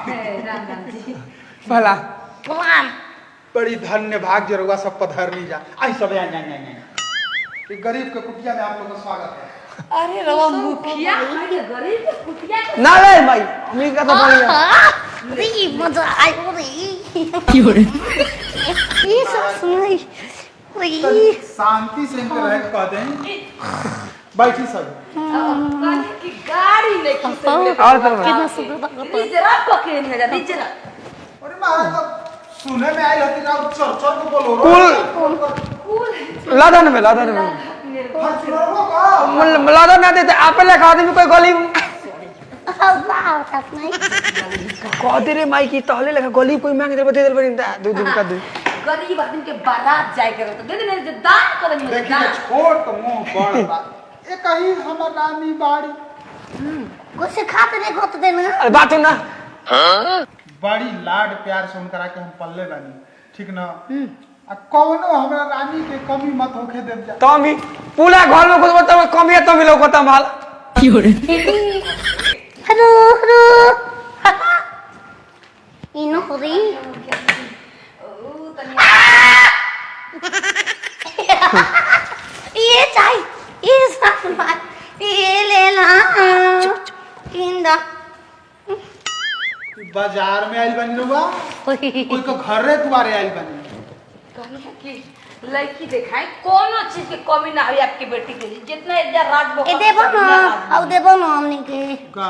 प्रणाम। राम राम जी। भला प्रणाम। बड़ी धन्य भाग जरुआ सब पधरनी जा। आई सब यहाँ ये गरीब के कुटिया में आप लोगों का स्वागत है। अरे रवा मुखिया गरीब के कुटिया ना ले भाई मी का तो बोलिए री मजा आयो रे क्यों रे ये सब सुनाई रे शांति से इनके रह कह दें बैठी सब की गाड़ी नहीं खींचे और तरफ कितना सुंदर रिजरा पकड़े नहीं जा रिजरा। अरे महाराज तो सुने में आई होती ना चल चल को बोलो कुल लादन में का लादन ना देते आप ले खा दे कोई गली वाह तब नहीं कह दे रे माई की तहले लेखा गली कोई मांग दे दे बरिंदा दो दिन का दे गरीब आदमी के बारात जाए करे तो दे दे दान कर दे देखिए छोट मुंह बड़ बा ए कहीं हमर रानी बाड़ी कुछ खाते नहीं खोते देना अरे बात ना बड़ी लाड प्यार से उनकरा के हम पल्ले बानी ठीक ना आ कौनो हमरा रानी के कमी मत होखे देव जा तो भी पूरा घर में कुछ बता कम है तो भी लोग खत्म हाल क्यों रे हेलो हेलो इनो होरी ओ ये चाय ये सामान ये लेना किंदा बाजार में आइल बनी लोगा कोई को घरे दुआरे आइल बनी कहनी कि लड़की दिखाई कोनो चीज के कमी ना हुई आपकी बेटी के लिए जितना इधर राज ए देबो ना औ देबो ना हमनी के का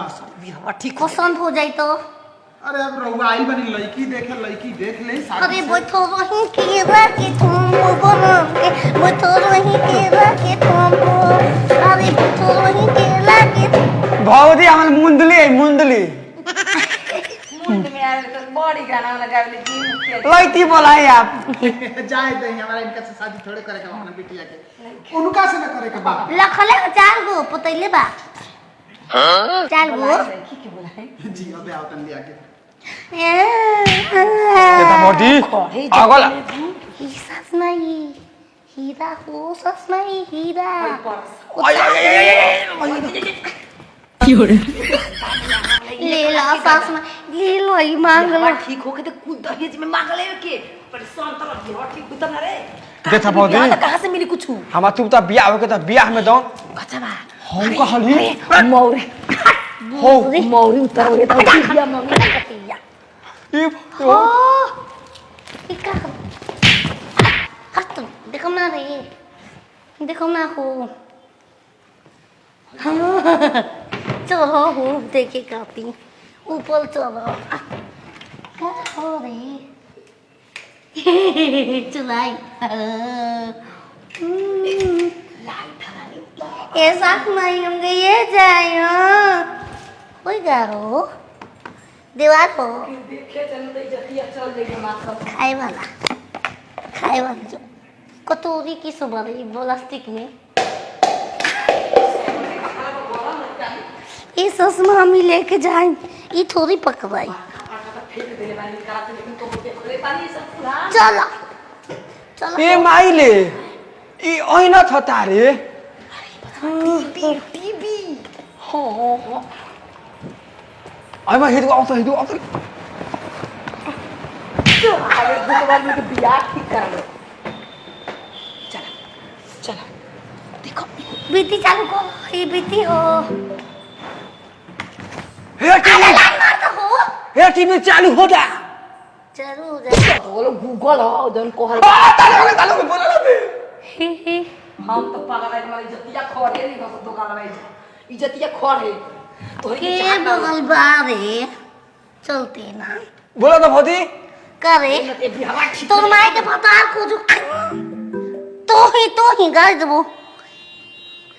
ठीक पसंद हो जाई तो अरे अब रहुआ आइल बनी लड़की देख ले अरे बैठो वहीं केरा के तुम बना के बैठो वहीं केरा के तुम अरे बैठो वहीं केरा के भौजी हमन मुंदली मुंड में आवे तो बड़ी गाना लगावे जी लइती बोलाई आप जाए दे हमारा इनका से शादी थोड़े करे के अपना बिटिया के उनका से ना करे के बा लखले चार गो पतैले बा हां चार गो लड़की के बुलाए जी अबे आओ तन लिया के ये तो भौजी आगला ही सस नहीं हीरा हो सस नहीं हीरा क्यों रे ले ला सस में ले लो ही मांग लो ठीक हो के तो कुछ दहेज में मांग ले के परेशान तरह बिहार ठीक उतर ना रे देखा भौजी कहां से मिली कुछ हम तू तो बियाह हो के तो बियाह में दो अच्छा बा हम कहली मौरी हो मौरी उतर गए तो बिया मौरी कटिया ई ओ इका हट देखो ना रे देखो ना हो चलो हो देखे कापी ऊपर चलो क्या हो रे चलाई ऐसा नहीं हम ये जाए कोई गारो दीवार हो देखे चल तो जतिया चल जाएगा माथा खाए वाला जो कटोरी की सुबह प्लास्टिक में ये ससमा हम लेके जाए ये थोड़ी पकवाई चलो चलो ए माइले ई ओइना थता रे टीवी हो आई मा हिदु आउँछ अरे दुकान में बिया ठीक कर लो चला चला देखो बीती चालू को ये बीती हो हे टीवी मारता हो हे टीवी चालू हो जा जरूर बोलो गूगल हो जन को हल तालो बोला ही हम तो पागल है हमारी इज्जतिया खोर है नहीं तो दुकान में इज्जतिया खोर है तो के बगल बारे चलते ना बोला तो भौजी करे ये बिहावा ठीक तो माई के पता को जो तो ही गाड़ देबो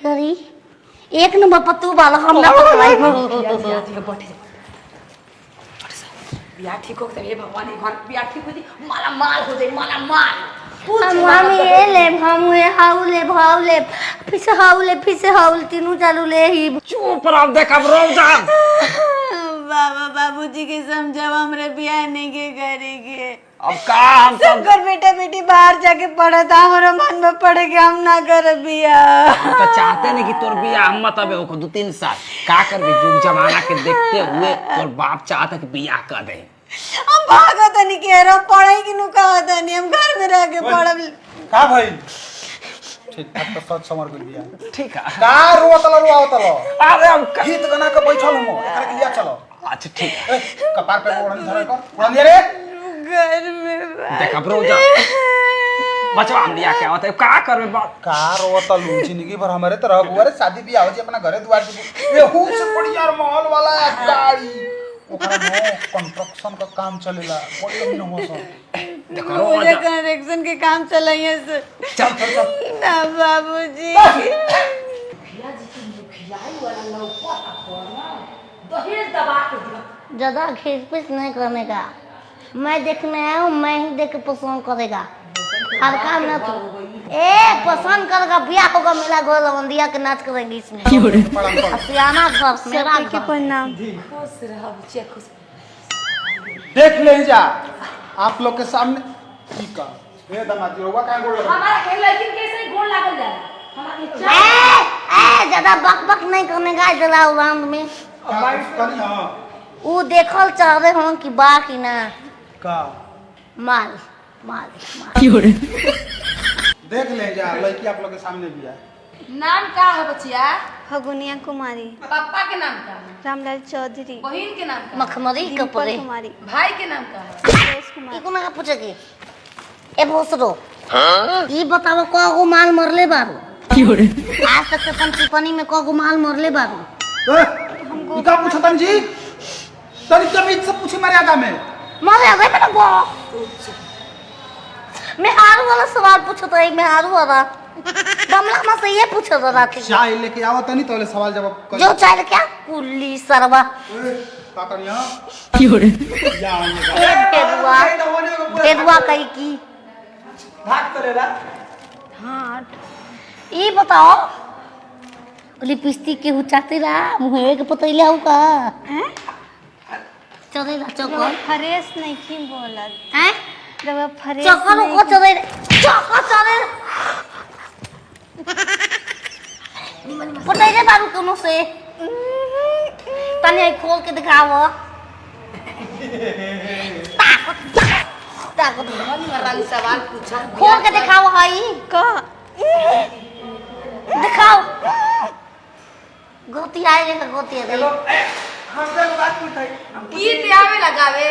करी एक नंबर पत्तू वाला हम ना पकड़ाई बिया ठीक हो गए भगवान घर बिया ठीक हो जी माला माल हो जाए माला माल हम ये ले हम ये हाउ ले पीछे हाउल तीनों चालू ले ही चुप रहो देखब रोजा बाबा बाबूजी के समझाव हमरे बियाह नहीं के करेंगे अब का हम सब सबकर बेटा बेटी बाहर जाके पढ़ा था, हमारा मन में पड़े कि हम ना कर बिया। हम तो चाहते नहीं कि तोर बियाह मत अबे हो 2-3 साल का करबे जुग जमाना के देखते हुए तोर बाप चाहता कि बियाह कर दे। हम भागा तो नहीं कह रहा पढ़ाई की नु कहा था नहीं, हम घर में रह के पढ़ब। का भाई ठीक ठाक तो सोच समझ गई बिया ठीक है। का रुआवतलो अरे हम गीत गाना के बैठल हूं एकरा के लिया चलो। अच्छा ठीक है। कपार पे ओढ़न धरे कर ओढ़न दे रे घर में देखा ब्रो जा बचवा हम बियाह क्या होता है का करबे बात का रोतलू जिंदगी भर हमारे तरह बुआरे शादी बियाह हो जे अपना घरे दुआर पे एहू से बड़ी यार महल वाला गाड़ी ओकरा में कंस्ट्रक्शन का काम चलेला बड़ी न हो सब देखो मुझे रो कनेक्शन के काम चलाइए सर। चल ना बाबूजी। मुखिया जी की मुखियाई वाला लौका का करना दहेज दबा के दिया। ज्यादा खींच नहीं करने का, मैं देखने आया हूँ, मैं ही देख के पसंद करेगा। हर काम ना तो पसंद करेगा, ब्याह होगा, मेला घर रवंदिया के नाच करेंगे इसमें। सियाना घर मेरा के प्रणाम। खुश रह बच्चे खुश। देख ले जा आप लोग के सामने की का ए दमादी होगा का गोड़ लगा हमारा खेल लेकिन कैसे ही गोल लागल जाला। हमारे ज्यादा बक बक नहीं करने का जला राउंड में। करी हां वो देखल चाह रहे हो कि बा कि ना का माल माल माल। देख ले जा लड़की आप लोग के सामने भी है। नाम का है बच्चिया? फगुनिया कुमारी। पापा के नाम का है? रामलाल चौधरी। बहन के नाम का है? मखमरी कपड़े कुमारी। भाई के नाम का है? सुरेश कुमार। ई कोना का पूछेगी ए भोसरो ई बताओ को माल मरले बारू आज तक अपन टिप्पणी में को माल मरले बारू हमको का पूछा तन जी तनी तमीज से पूछी मर्यादा में मरे गए ना वो मैं हारू वाला सवाल पूछत रही, मैं हारू वाला बमला में से ये पूछत रहा थी। चाय लेके आओ तनी तोले सवाल जवाब कर जो चाहे क्या कुल्ली सरवा का करिया या ए पेदुआ पेदुआ कही की भाग करेला हाँ ये बताओ लिपस्टिक के हुचाते रहा मुहे के पतैले हो का हैं? चलेला चौकर फ्रेश नहीं की बोलत हैं रवा फ्रेश चौकर को चले चौकर चले पतैले बारू कोनो से तने खोल के दिखाओ ताकत मन वाली सवाल पूछो। खोल के दिखाओ हई का दिखाओ गोती आए रे गोती दे हम से बात पूछाई गीत आवे लगावे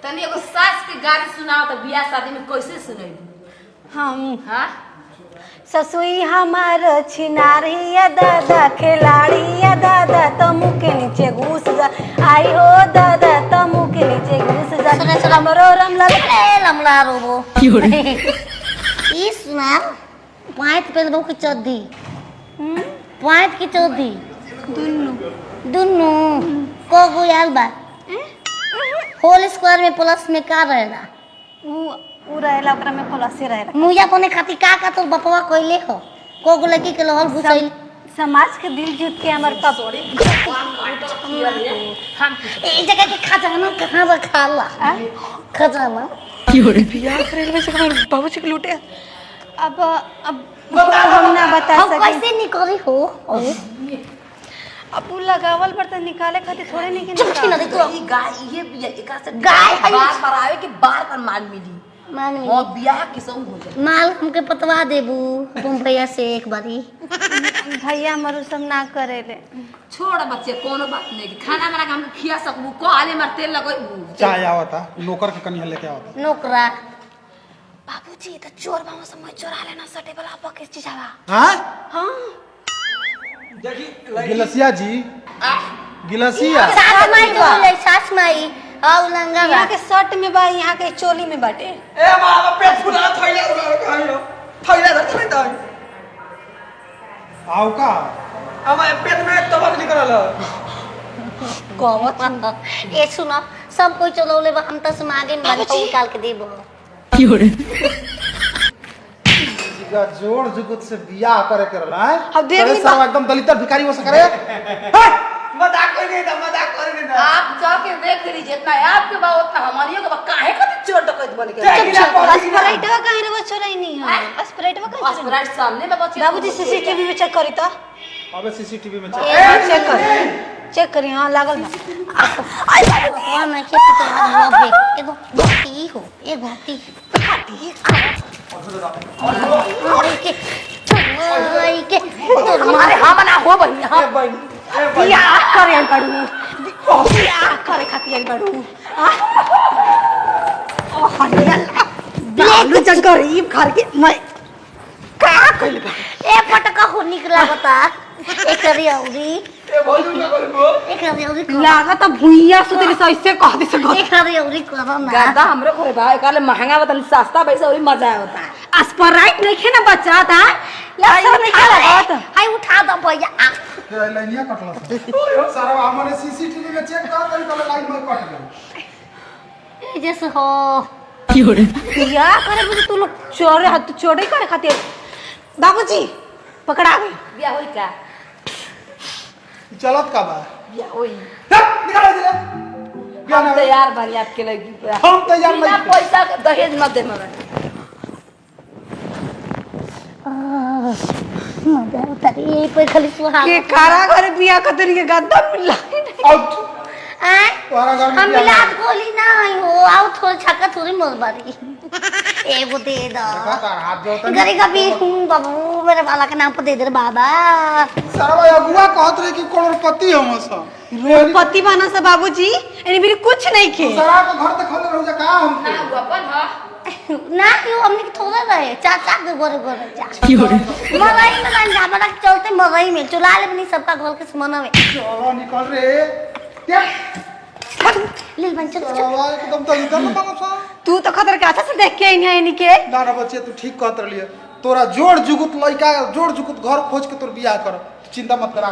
तनी एगो सास के गाली सुनाओ तो बियाह शादी में कैसे सुनेबी? हम हां ससुई हमार छिनारी या दादा खिलाड़ी या दादा तमु के नीचे घुस जा आई हो दादा तमु के नीचे घुस जा हमरो रमलाल लमला रोबो ई सुना पांच पे दो की चौधी पांच की चौधी दुन्नु को गो यार बा होल स्क्वायर में प्लस में का रहेला उ रहेला ओकरा में प्लस रहेला। मुया कोने खाती का तो बपवा कइले हो को गो लड़की के लहर घुसैल समाज के दिल जीत के हमार पाप हम ए जगह के खजाना कहां रखाला खजाना बियाह करे में से हमार बाबूजी के लूटे। अब हम ना बता हम सके कैसे निकली हो अब उ लगावल पर त निकाले खातिर थोड़े नहीं चुप के ना दे तू ई गाय ये बिया एकरा से गाय है। बार बार आवे के बार बार माल मिली मान हां बियाह के संग हो जाए। माल हमके पतवा देबू तुम भैया से एक बारी भैया हमारो सब ना करेले। छोड़ बच्चे कोनो बात नहीं खाना बना के हम खिया सकबू को आले मार तेल लगइबू चाय आवता नौकर के कनी लेके आवता नौकरा बाबूजी त चोर बाबू समय चोरा लेना सटे वाला पके चीजावा। हां हां देखी गिलसिया जी गिलसिया सास माई बोले सास माई आउ लंगा यहाँ के शर्ट में बा यहाँ के चोली में बाटे। ए मामा पेट फुला थैला थैला धर नहीं तो आओ का हमारे पेट में तबक निकलल गवत ए सुनो सब कोई चलौले बा हम त से मागे में बात निकाल के देबो जिगा जोड़ जुगुत से बियाह करे के रहला है अब देख ली एकदम दलित भिखारी हो सके रे मजाक कर नहीं था आप जाके देख लीजिए, जितना है आपके बा उतना हमारियों के बा। काहे खातिर चोर डकैत बन के स्प्राइटवा काहे रे चोराई नहीं है? स्प्राइटवा काहे चोराई? स्प्राइट सामने में बचे। बाबूजी सीसीटीवी में चेक करी तो। अबे सीसीटीवी में चेक कर, चेक करी। हां लागल बा। भगवान मैं के तो हुआ बे एगो घाटी हो, ए घाटी अरे के तोर हमारे हम ना हो बहिनी। हां बिया करे बड़ू, बिया करे खातिर बड़ू। ओ हनियल बिया जग गरीब घर के मैं का कइल बा। ए पटका हो निकला बता एक रियौरी ए भौजी का करबो एक रियौरी लागत भुइया सुतली सैसे कह दे से एक रियौरी करो ना गादा हमरे खोरे भाई काले महंगा बतन सस्ता पैसा और मजा होता है। स्प्राइट नहीं खे ना बच्चा था लसा नहीं खा लागत। हाय उठा दो भैया ए लाइनिया कटला सारा हमरे सीसीटीवी में चेक कर कल कल लाइन में कट गई ए जैसे हो बिया करे बुझे तू लोग चोरे हाथ चोरी करे खातिर। बाबूजी पकड़ा गई। बिया होई का? चलत का बा बिया होई। निकाल दे बिया हम ना तैयार बनी आपके लगी पे। हम तैयार बिना नहीं पैसा के दहेज मत दे मगर। मजा उतारी पे खाली सुहा के कारा घर बिया कतरी के गद्दा मिला। आउट हैं तोरा घर में हम बिया मिलाद गोली ना है हो आओ थोड़ी छक्का थोड़ी मोरबारी एगो दे दो देखा तार हाथ जोता गरी का भी हूं बाबू मेरे वाला के नाम पर दे दे बाबा सारा अगुआ कहत रहे कि करोड़पति हम सब पति बना से बाबूजी एनी मेरी कुछ नहीं खे। सारा को घर देखल रहो जा का हम ना वो अपन हां ना क्यों हमने के थोड़ा रहे चाचा के गोरे गोरे जा मरई में ना हमारा चलते मरई में चुला ले बनी सबका घर के समना में चलो निकल रे क्या ले बन चल सारा एकदम तो इधर ना बाबा सा तू तो खतर के अच्छा से देख के आई है इनके। ना ना बच्चे तू ठीक कहत रही तोरा जोड़ जुगुत लइका जोड़ जुगुत घर खोज के तोर बियाह कर चिंता मत करा